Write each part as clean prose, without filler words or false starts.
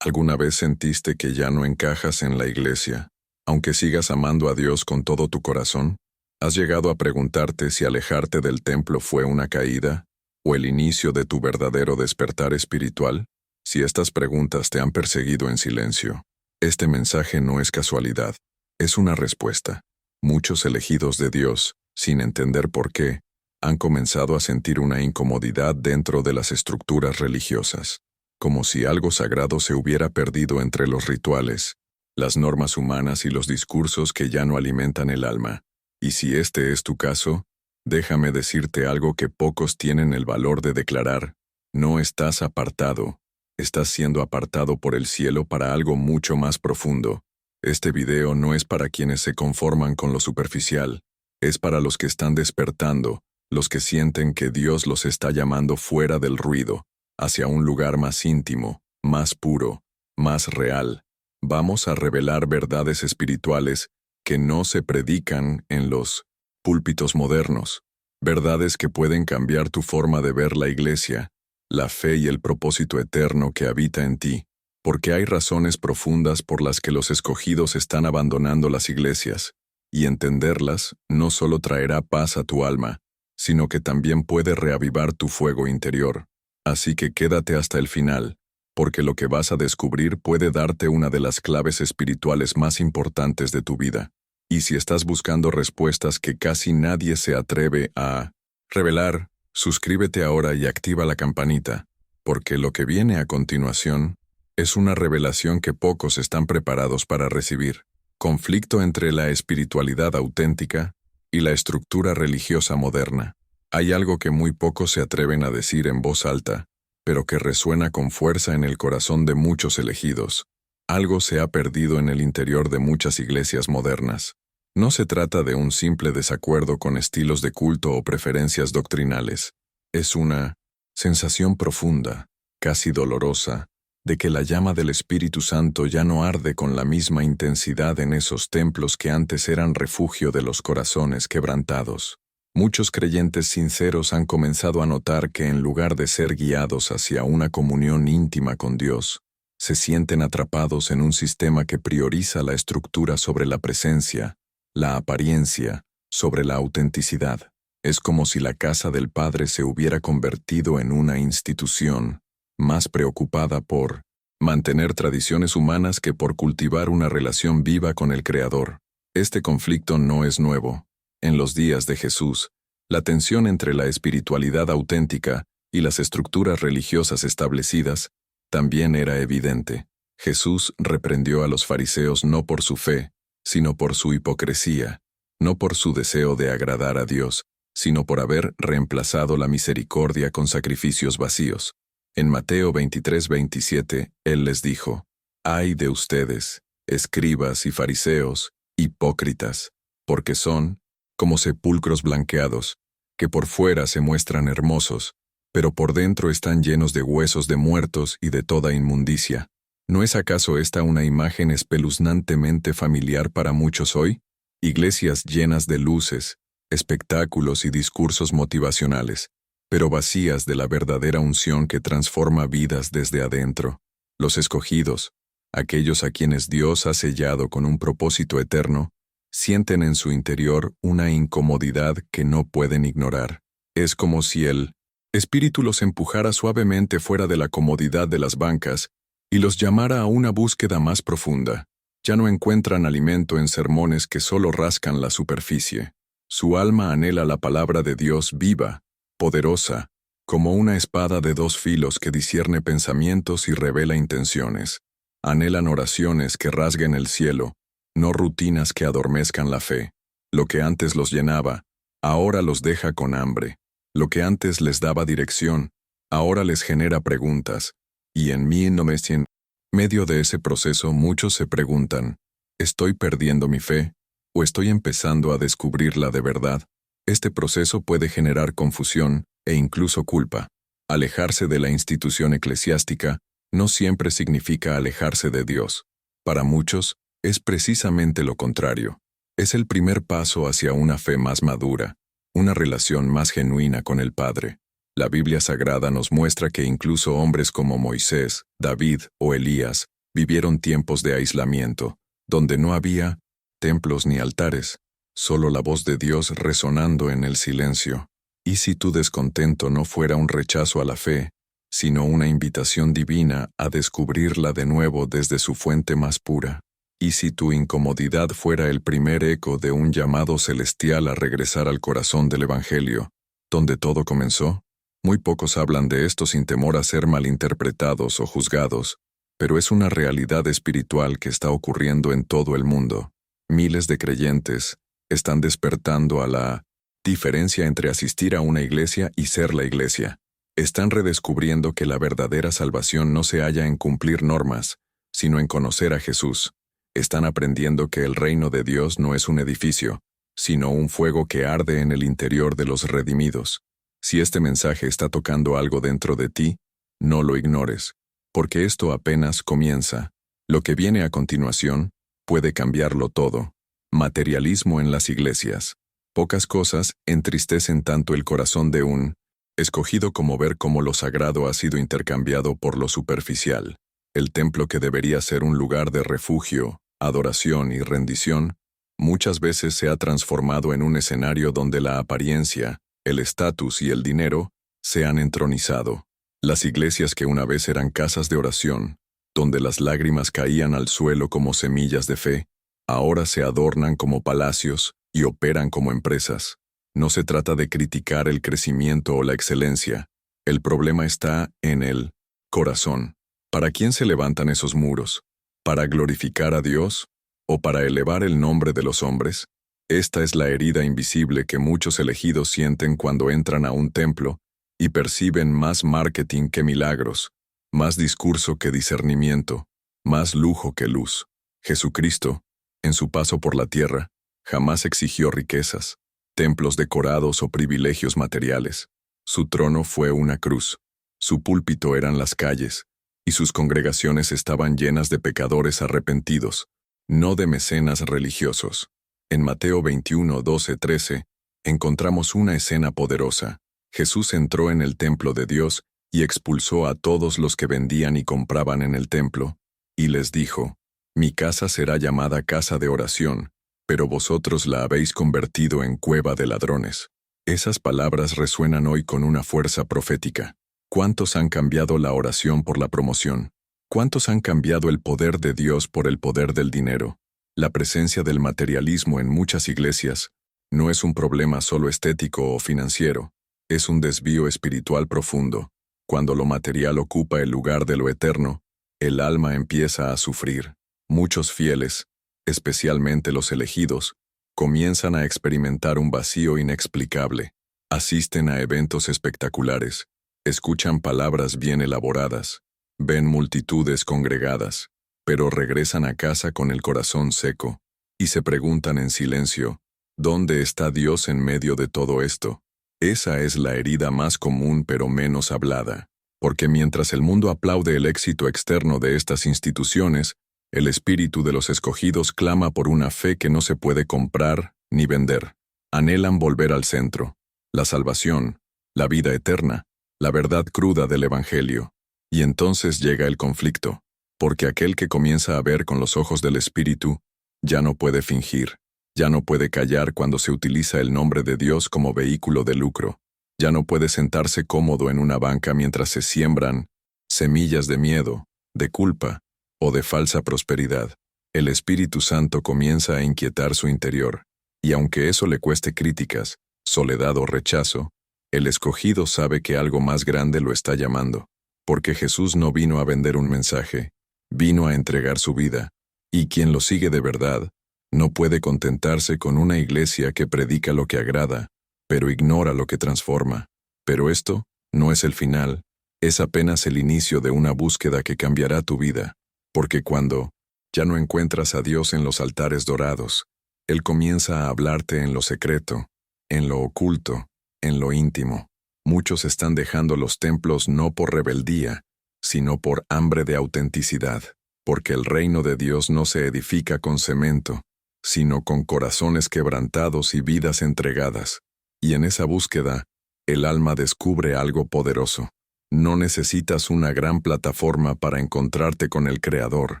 ¿Alguna vez sentiste que ya no encajas en la iglesia, aunque sigas amando a Dios con todo tu corazón? ¿Has llegado a preguntarte si alejarte del templo fue una caída o el inicio de tu verdadero despertar espiritual? Si estas preguntas te han perseguido en silencio, este mensaje no es casualidad, es una respuesta. Muchos elegidos de Dios, sin entender por qué, han comenzado a sentir una incomodidad dentro de las estructuras religiosas, como si algo sagrado se hubiera perdido entre los rituales, las normas humanas y los discursos que ya no alimentan el alma. Y si este es tu caso, déjame decirte algo que pocos tienen el valor de declarar: no estás apartado, estás siendo apartado por el cielo para algo mucho más profundo. Este video no es para quienes se conforman con lo superficial, es para los que están despertando, los que sienten que Dios los está llamando fuera del ruido, hacia un lugar más íntimo, más puro, más real. Vamos a revelar verdades espirituales que no se predican en los púlpitos modernos, verdades que pueden cambiar tu forma de ver la iglesia, la fe y el propósito eterno que habita en ti, porque hay razones profundas por las que los escogidos están abandonando las iglesias, y entenderlas no solo traerá paz a tu alma, sino que también puede reavivar tu fuego interior. Así que quédate hasta el final, porque lo que vas a descubrir puede darte una de las claves espirituales más importantes de tu vida. Y si estás buscando respuestas que casi nadie se atreve a revelar, suscríbete ahora y activa la campanita, porque lo que viene a continuación es una revelación que pocos están preparados para recibir. Conflicto entre la espiritualidad auténtica y la estructura religiosa moderna. Hay algo que muy pocos se atreven a decir en voz alta, pero que resuena con fuerza en el corazón de muchos elegidos. Algo se ha perdido en el interior de muchas iglesias modernas. No se trata de un simple desacuerdo con estilos de culto o preferencias doctrinales. Es una sensación profunda, casi dolorosa, de que la llama del Espíritu Santo ya no arde con la misma intensidad en esos templos que antes eran refugio de los corazones quebrantados. Muchos creyentes sinceros han comenzado a notar que en lugar de ser guiados hacia una comunión íntima con Dios, se sienten atrapados en un sistema que prioriza la estructura sobre la presencia, la apariencia sobre la autenticidad. Es como si la casa del Padre se hubiera convertido en una institución, más preocupada por mantener tradiciones humanas que por cultivar una relación viva con el Creador. Este conflicto no es nuevo. En los días de Jesús, la tensión entre la espiritualidad auténtica y las estructuras religiosas establecidas también era evidente. Jesús reprendió a los fariseos no por su fe, sino por su hipocresía, no por su deseo de agradar a Dios, sino por haber reemplazado la misericordia con sacrificios vacíos. En Mateo 23:27, Él les dijo: «Ay de ustedes, escribas y fariseos, hipócritas, porque son como sepulcros blanqueados, que por fuera se muestran hermosos, pero por dentro están llenos de huesos de muertos y de toda inmundicia». ¿No es acaso esta una imagen espeluznantemente familiar para muchos hoy? Iglesias llenas de luces, espectáculos y discursos motivacionales, pero vacías de la verdadera unción que transforma vidas desde adentro. Los escogidos, aquellos a quienes Dios ha sellado con un propósito eterno, sienten en su interior una incomodidad que no pueden ignorar. Es como si el Espíritu los empujara suavemente fuera de la comodidad de las bancas y los llamara a una búsqueda más profunda. Ya no encuentran alimento en sermones que solo rascan la superficie. Su alma anhela la palabra de Dios viva, poderosa, como una espada de dos filos que discierne pensamientos y revela intenciones. Anhelan oraciones que rasguen el cielo, no rutinas que adormezcan la fe. Lo que antes los llenaba, ahora los deja con hambre. Lo que antes les daba dirección, ahora les genera preguntas. Y en medio de ese proceso muchos se preguntan: ¿estoy perdiendo mi fe? ¿O estoy empezando a descubrirla de verdad? Este proceso puede generar confusión e incluso culpa. Alejarse de la institución eclesiástica no siempre significa alejarse de Dios. Para muchos, es precisamente lo contrario. Es el primer paso hacia una fe más madura, una relación más genuina con el Padre. La Biblia Sagrada nos muestra que incluso hombres como Moisés, David o Elías vivieron tiempos de aislamiento, donde no había templos ni altares, solo la voz de Dios resonando en el silencio. ¿Y si tu descontento no fuera un rechazo a la fe, sino una invitación divina a descubrirla de nuevo desde su fuente más pura? ¿Y si tu incomodidad fuera el primer eco de un llamado celestial a regresar al corazón del Evangelio, donde todo comenzó? Muy pocos hablan de esto sin temor a ser malinterpretados o juzgados, pero es una realidad espiritual que está ocurriendo en todo el mundo. Miles de creyentes están despertando a la diferencia entre asistir a una iglesia y ser la iglesia. Están redescubriendo que la verdadera salvación no se halla en cumplir normas, sino en conocer a Jesús. Están aprendiendo que el reino de Dios no es un edificio, sino un fuego que arde en el interior de los redimidos. Si este mensaje está tocando algo dentro de ti, no lo ignores, porque esto apenas comienza. Lo que viene a continuación puede cambiarlo todo. Materialismo en las iglesias. Pocas cosas entristecen tanto el corazón de un escogido como ver cómo lo sagrado ha sido intercambiado por lo superficial. El templo que debería ser un lugar de refugio, adoración y rendición, muchas veces se ha transformado en un escenario donde la apariencia, el estatus y el dinero se han entronizado. Las iglesias que una vez eran casas de oración, donde las lágrimas caían al suelo como semillas de fe, ahora se adornan como palacios y operan como empresas. No se trata de criticar el crecimiento o la excelencia. El problema está en el corazón. ¿Para quién se levantan esos muros? ¿Para glorificar a Dios o para elevar el nombre de los hombres? Esta es la herida invisible que muchos elegidos sienten cuando entran a un templo y perciben más marketing que milagros, más discurso que discernimiento, más lujo que luz. Jesucristo, en su paso por la tierra, jamás exigió riquezas, templos decorados o privilegios materiales. Su trono fue una cruz, su púlpito eran las calles, y sus congregaciones estaban llenas de pecadores arrepentidos, no de mecenas religiosos. En Mateo 21, 12, 13, encontramos una escena poderosa. Jesús entró en el templo de Dios y expulsó a todos los que vendían y compraban en el templo, y les dijo: «Mi casa será llamada casa de oración, pero vosotros la habéis convertido en cueva de ladrones». Esas palabras resuenan hoy con una fuerza profética. ¿Cuántos han cambiado la oración por la promoción? ¿Cuántos han cambiado el poder de Dios por el poder del dinero? La presencia del materialismo en muchas iglesias no es un problema solo estético o financiero, es un desvío espiritual profundo. Cuando lo material ocupa el lugar de lo eterno, el alma empieza a sufrir. Muchos fieles, especialmente los elegidos, comienzan a experimentar un vacío inexplicable. Asisten a eventos espectaculares, escuchan palabras bien elaboradas, ven multitudes congregadas, pero regresan a casa con el corazón seco, y se preguntan en silencio: ¿dónde está Dios en medio de todo esto? Esa es la herida más común pero menos hablada, porque mientras el mundo aplaude el éxito externo de estas instituciones, el espíritu de los escogidos clama por una fe que no se puede comprar ni vender. Anhelan volver al centro, la salvación, la vida eterna, la verdad cruda del Evangelio. Y entonces llega el conflicto, porque aquel que comienza a ver con los ojos del Espíritu ya no puede fingir, ya no puede callar cuando se utiliza el nombre de Dios como vehículo de lucro, ya no puede sentarse cómodo en una banca mientras se siembran semillas de miedo, de culpa o de falsa prosperidad. El Espíritu Santo comienza a inquietar su interior, y aunque eso le cueste críticas, soledad o rechazo, el escogido sabe que algo más grande lo está llamando, porque Jesús no vino a vender un mensaje, vino a entregar su vida, y quien lo sigue de verdad no puede contentarse con una iglesia que predica lo que agrada, pero ignora lo que transforma. Pero esto no es el final, es apenas el inicio de una búsqueda que cambiará tu vida, porque cuando ya no encuentras a Dios en los altares dorados, Él comienza a hablarte en lo secreto, en lo oculto, en lo íntimo. Muchos están dejando los templos no por rebeldía, sino por hambre de autenticidad, porque el reino de Dios no se edifica con cemento, sino con corazones quebrantados y vidas entregadas. Y en esa búsqueda, el alma descubre algo poderoso. No necesitas una gran plataforma para encontrarte con el Creador.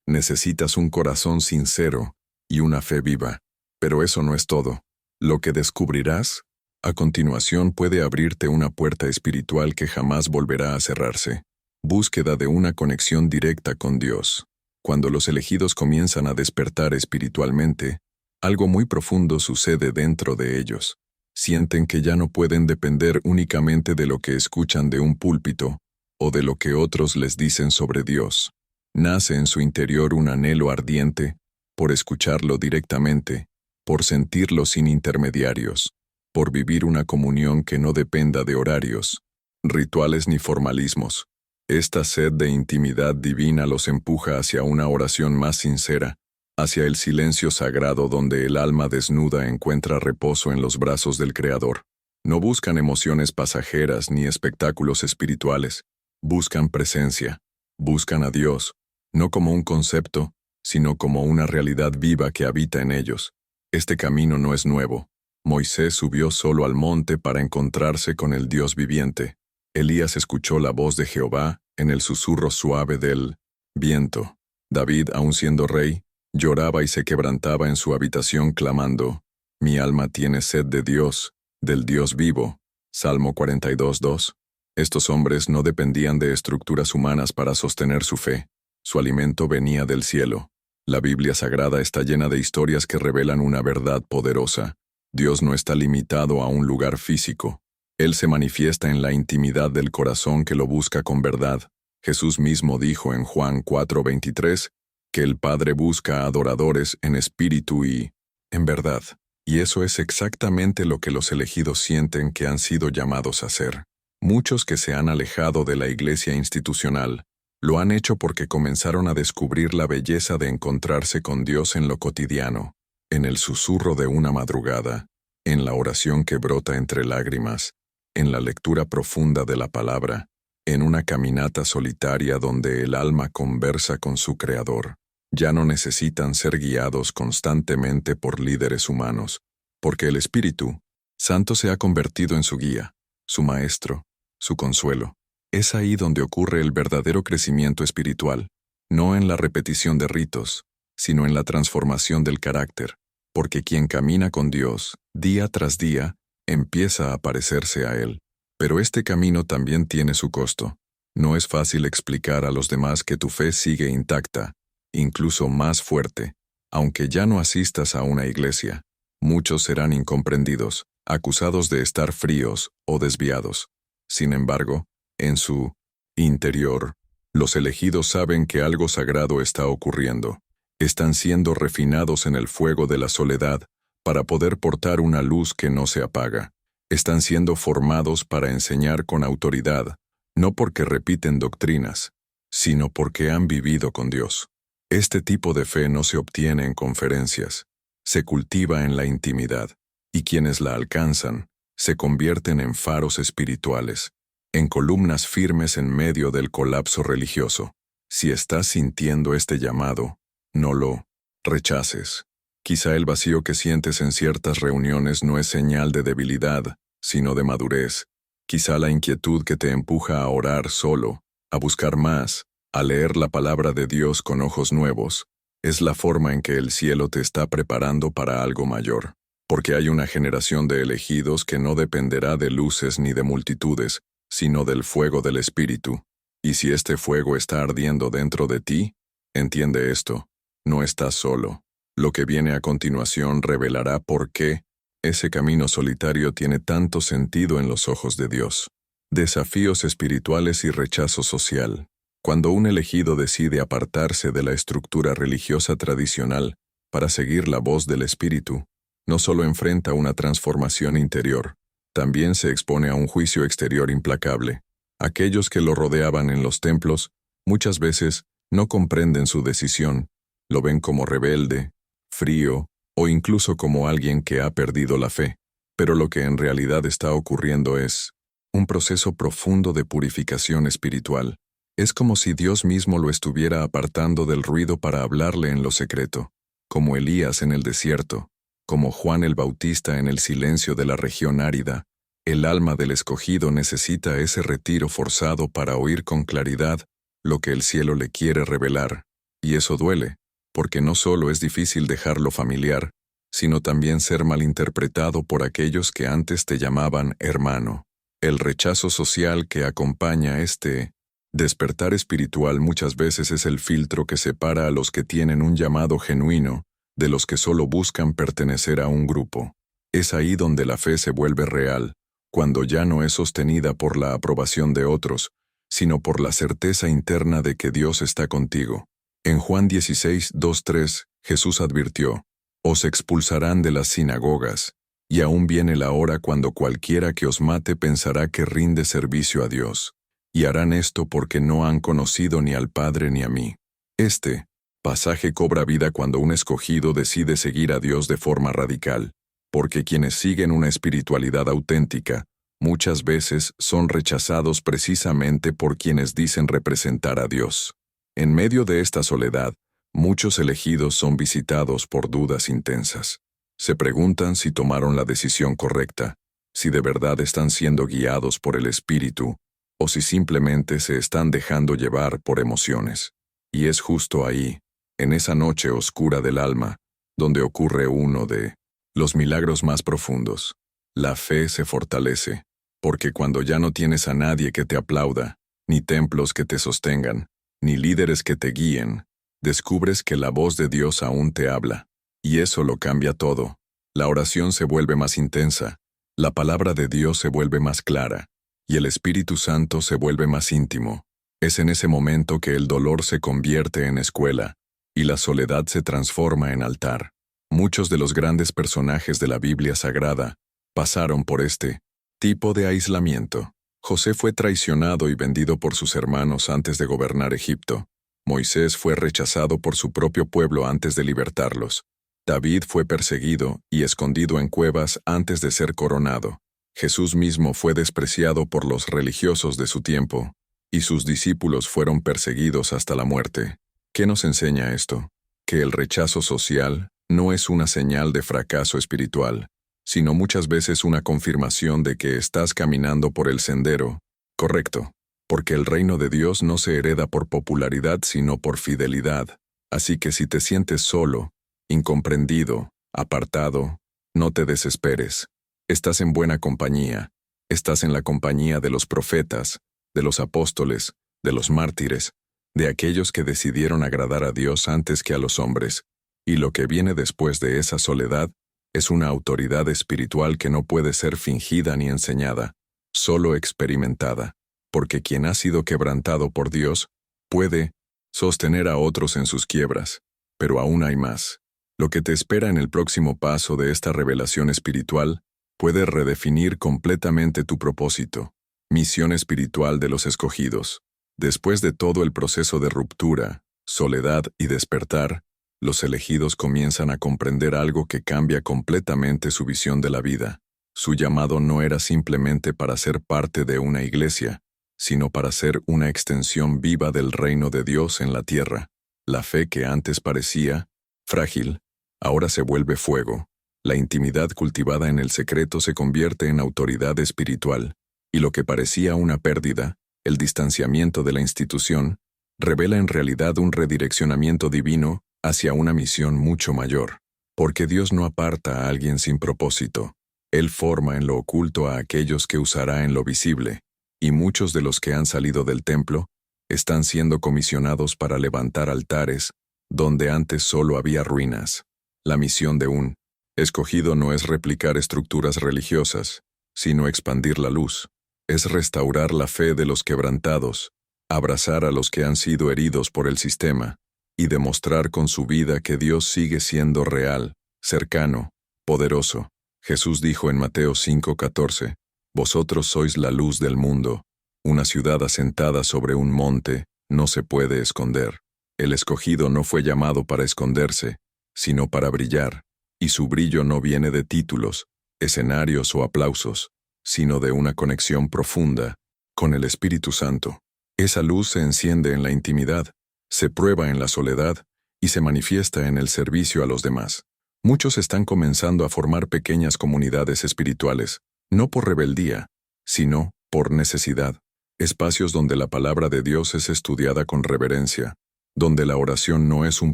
Necesitas un corazón sincero y una fe viva. Pero eso no es todo. Lo que descubrirás a continuación puede abrirte una puerta espiritual que jamás volverá a cerrarse. Búsqueda de una conexión directa con Dios. Cuando los elegidos comienzan a despertar espiritualmente, algo muy profundo sucede dentro de ellos. Sienten que ya no pueden depender únicamente de lo que escuchan de un púlpito o de lo que otros les dicen sobre Dios. Nace en su interior un anhelo ardiente por escucharlo directamente, por sentirlo sin intermediarios, por vivir una comunión que no dependa de horarios, rituales ni formalismos. Esta sed de intimidad divina los empuja hacia una oración más sincera, hacia el silencio sagrado donde el alma desnuda encuentra reposo en los brazos del Creador. No buscan emociones pasajeras ni espectáculos espirituales, buscan presencia, buscan a Dios, no como un concepto, sino como una realidad viva que habita en ellos. Este camino no es nuevo. Moisés subió solo al monte para encontrarse con el Dios viviente. Elías escuchó la voz de Jehová en el susurro suave del viento. David, aun siendo rey, lloraba y se quebrantaba en su habitación clamando, «Mi alma tiene sed de Dios, del Dios vivo». Salmo 42:2. Estos hombres no dependían de estructuras humanas para sostener su fe. Su alimento venía del cielo. La Biblia Sagrada está llena de historias que revelan una verdad poderosa. Dios no está limitado a un lugar físico. Él se manifiesta en la intimidad del corazón que lo busca con verdad. Jesús mismo dijo en Juan 4:23 que el Padre busca adoradores en espíritu y en verdad. Y eso es exactamente lo que los elegidos sienten que han sido llamados a hacer. Muchos que se han alejado de la iglesia institucional lo han hecho porque comenzaron a descubrir la belleza de encontrarse con Dios en lo cotidiano, en el susurro de una madrugada, en la oración que brota entre lágrimas, en la lectura profunda de la palabra, en una caminata solitaria donde el alma conversa con su Creador. Ya no necesitan ser guiados constantemente por líderes humanos, porque el Espíritu Santo se ha convertido en su guía, su maestro, su consuelo. Es ahí donde ocurre el verdadero crecimiento espiritual, no en la repetición de ritos, sino en la transformación del carácter, porque quien camina con Dios, día tras día, empieza a parecerse a Él. Pero este camino también tiene su costo. No es fácil explicar a los demás que tu fe sigue intacta, incluso más fuerte, aunque ya no asistas a una iglesia. Muchos serán incomprendidos, acusados de estar fríos o desviados. Sin embargo, en su interior, los elegidos saben que algo sagrado está ocurriendo. Están siendo refinados en el fuego de la soledad para poder portar una luz que no se apaga. Están siendo formados para enseñar con autoridad, no porque repiten doctrinas, sino porque han vivido con Dios. Este tipo de fe no se obtiene en conferencias, se cultiva en la intimidad, y quienes la alcanzan se convierten en faros espirituales, en columnas firmes en medio del colapso religioso. Si estás sintiendo este llamado, no lo rechaces. Quizá el vacío que sientes en ciertas reuniones no es señal de debilidad, sino de madurez. Quizá la inquietud que te empuja a orar solo, a buscar más, a leer la palabra de Dios con ojos nuevos, es la forma en que el cielo te está preparando para algo mayor. Porque hay una generación de elegidos que no dependerá de luces ni de multitudes, sino del fuego del Espíritu. Y si este fuego está ardiendo dentro de ti, entiende esto, no estás solo. Lo que viene a continuación revelará por qué ese camino solitario tiene tanto sentido en los ojos de Dios. Desafíos espirituales y rechazo social. Cuando un elegido decide apartarse de la estructura religiosa tradicional para seguir la voz del Espíritu, no solo enfrenta una transformación interior, también se expone a un juicio exterior implacable. Aquellos que lo rodeaban en los templos muchas veces no comprenden su decisión, lo ven como rebelde, frío o incluso como alguien que ha perdido la fe. Pero lo que en realidad está ocurriendo es un proceso profundo de purificación espiritual. Es como si Dios mismo lo estuviera apartando del ruido para hablarle en lo secreto, como Elías en el desierto, como Juan el Bautista en el silencio de la región árida, El alma del escogido necesita ese retiro forzado para oír con claridad lo que el cielo le quiere revelar, y eso duele, porque no solo es difícil dejar lo familiar, sino también ser malinterpretado por aquellos que antes te llamaban hermano. El rechazo social que acompaña este despertar espiritual muchas veces es el filtro que separa a los que tienen un llamado genuino de los que solo buscan pertenecer a un grupo. Es ahí donde la fe se vuelve real, cuando ya no es sostenida por la aprobación de otros, sino por la certeza interna de que Dios está contigo. En Juan 16:2-3, Jesús advirtió: «Os expulsarán de las sinagogas, y aún viene la hora cuando cualquiera que os mate pensará que rinde servicio a Dios. Y harán esto porque no han conocido ni al Padre ni a mí». Este pasaje cobra vida cuando un escogido decide seguir a Dios de forma radical, porque quienes siguen una espiritualidad auténtica muchas veces son rechazados precisamente por quienes dicen representar a Dios. En medio de esta soledad, muchos elegidos son visitados por dudas intensas. Se preguntan si tomaron la decisión correcta, si de verdad están siendo guiados por el Espíritu, o si simplemente se están dejando llevar por emociones. Y es justo ahí, en esa noche oscura del alma, donde ocurre uno de los milagros más profundos. La fe se fortalece, porque cuando ya no tienes a nadie que te aplauda, ni templos que te sostengan, ni líderes que te guíen, descubres que la voz de Dios aún te habla, y eso lo cambia todo. La oración se vuelve más intensa, la palabra de Dios se vuelve más clara, y el Espíritu Santo se vuelve más íntimo. Es en ese momento que el dolor se convierte en escuela, y la soledad se transforma en altar. Muchos de los grandes personajes de la Biblia Sagrada pasaron por este tipo de aislamiento. José fue traicionado y vendido por sus hermanos antes de gobernar Egipto. Moisés fue rechazado por su propio pueblo antes de libertarlos. David fue perseguido y escondido en cuevas antes de ser coronado. Jesús mismo fue despreciado por los religiosos de su tiempo, y sus discípulos fueron perseguidos hasta la muerte. ¿Qué nos enseña esto? Que el rechazo social no es una señal de fracaso espiritual, sino muchas veces una confirmación de que estás caminando por el sendero correcto, porque el reino de Dios no se hereda por popularidad sino por fidelidad. Así que si te sientes solo, incomprendido, apartado, no te desesperes. Estás en buena compañía. Estás en la compañía de los profetas, de los apóstoles, de los mártires, de aquellos que decidieron agradar a Dios antes que a los hombres. Y lo que viene después de esa soledad es una autoridad espiritual que no puede ser fingida ni enseñada, solo experimentada, porque quien ha sido quebrantado por Dios puede sostener a otros en sus quiebras. Pero aún hay más. Lo que te espera en el próximo paso de esta revelación espiritual puede redefinir completamente tu propósito. Misión espiritual de los escogidos. Después de todo el proceso de ruptura, soledad y despertar, los elegidos comienzan a comprender algo que cambia completamente su visión de la vida. Su llamado no era simplemente para ser parte de una iglesia, sino para ser una extensión viva del reino de Dios en la tierra. La fe que antes parecía frágil, ahora se vuelve fuego. La intimidad cultivada en el secreto se convierte en autoridad espiritual, y lo que parecía una pérdida, el distanciamiento de la institución, revela en realidad un redireccionamiento divino hacia una misión mucho mayor. Porque Dios no aparta a alguien sin propósito. Él forma en lo oculto a aquellos que usará en lo visible, y muchos de los que han salido del templo están siendo comisionados para levantar altares donde antes solo había ruinas. La misión de un escogido no es replicar estructuras religiosas, sino expandir la luz. Es restaurar la fe de los quebrantados, abrazar a los que han sido heridos por el sistema, y demostrar con su vida que Dios sigue siendo real, cercano, poderoso. Jesús dijo en Mateo 5:14, «Vosotros sois la luz del mundo. Una ciudad asentada sobre un monte no se puede esconder». El escogido no fue llamado para esconderse, sino para brillar, y su brillo no viene de títulos, escenarios o aplausos, sino de una conexión profunda con el Espíritu Santo. Esa luz se enciende en la intimidad, se prueba en la soledad y se manifiesta en el servicio a los demás. Muchos están comenzando a formar pequeñas comunidades espirituales, no por rebeldía, sino por necesidad. Espacios donde la palabra de Dios es estudiada con reverencia, donde la oración no es un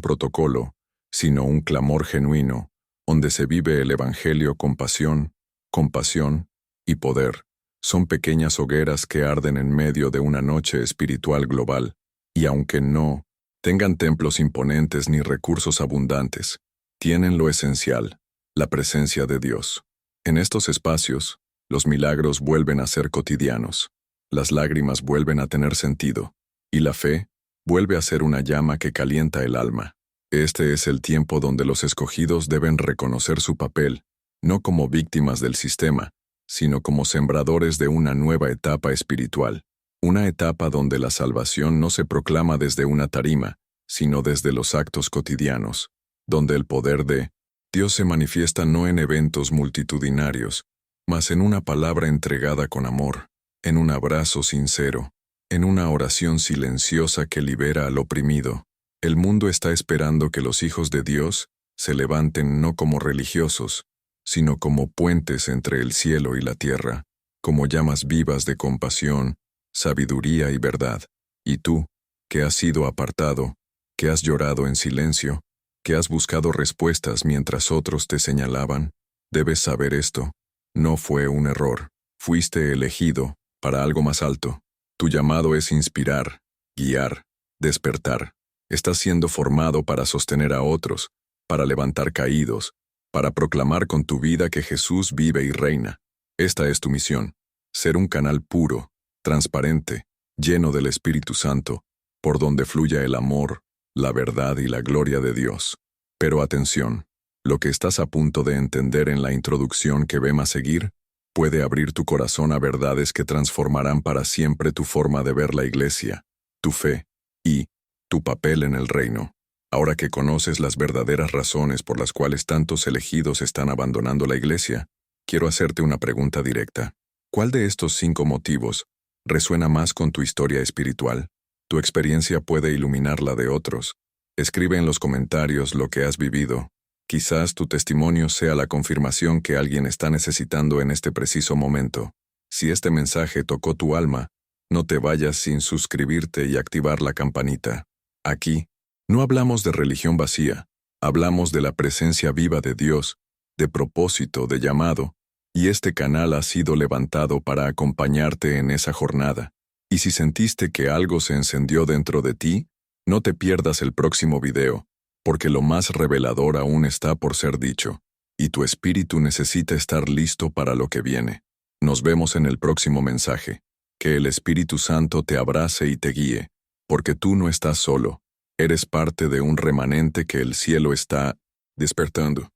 protocolo, sino un clamor genuino, donde se vive el Evangelio con pasión, compasión y poder. Son pequeñas hogueras que arden en medio de una noche espiritual global, y aunque no tengan templos imponentes ni recursos abundantes, tienen lo esencial, la presencia de Dios. En estos espacios, los milagros vuelven a ser cotidianos, las lágrimas vuelven a tener sentido, y la fe vuelve a ser una llama que calienta el alma. Este es el tiempo donde los escogidos deben reconocer su papel, no como víctimas del sistema, sino como sembradores de una nueva etapa espiritual, una etapa donde la salvación no se proclama desde una tarima, sino desde los actos cotidianos, donde el poder de Dios se manifiesta no en eventos multitudinarios, mas en una palabra entregada con amor, en un abrazo sincero, en una oración silenciosa que libera al oprimido. El mundo está esperando que los hijos de Dios se levanten no como religiosos, sino como puentes entre el cielo y la tierra, como llamas vivas de compasión, sabiduría y verdad. Y tú, que has sido apartado, que has llorado en silencio, que has buscado respuestas mientras otros te señalaban, debes saber esto. No fue un error. Fuiste elegido para algo más alto. Tu llamado es inspirar, guiar, despertar. Estás siendo formado para sostener a otros, para levantar caídos, para proclamar con tu vida que Jesús vive y reina. Esta es tu misión, ser un canal puro, transparente, lleno del Espíritu Santo, por donde fluya el amor, la verdad y la gloria de Dios. Pero atención, lo que estás a punto de entender en la introducción que vemos a seguir, puede abrir tu corazón a verdades que transformarán para siempre tu forma de ver la Iglesia, tu fe y tu papel en el reino. Ahora que conoces las verdaderas razones por las cuales tantos elegidos están abandonando la Iglesia, quiero hacerte una pregunta directa. ¿Cuál de estos 5 motivos resuena más con tu historia espiritual? Tu experiencia puede iluminar la de otros. Escribe en los comentarios lo que has vivido. Quizás tu testimonio sea la confirmación que alguien está necesitando en este preciso momento. Si este mensaje tocó tu alma, no te vayas sin suscribirte y activar la campanita. Aquí, no hablamos de religión vacía, hablamos de la presencia viva de Dios, de propósito, de llamado, y este canal ha sido levantado para acompañarte en esa jornada. Y si sentiste que algo se encendió dentro de ti, no te pierdas el próximo video, porque lo más revelador aún está por ser dicho, y tu espíritu necesita estar listo para lo que viene. Nos vemos en el próximo mensaje. Que el Espíritu Santo te abrace y te guíe, porque tú no estás solo, eres parte de un remanente que el cielo está despertando.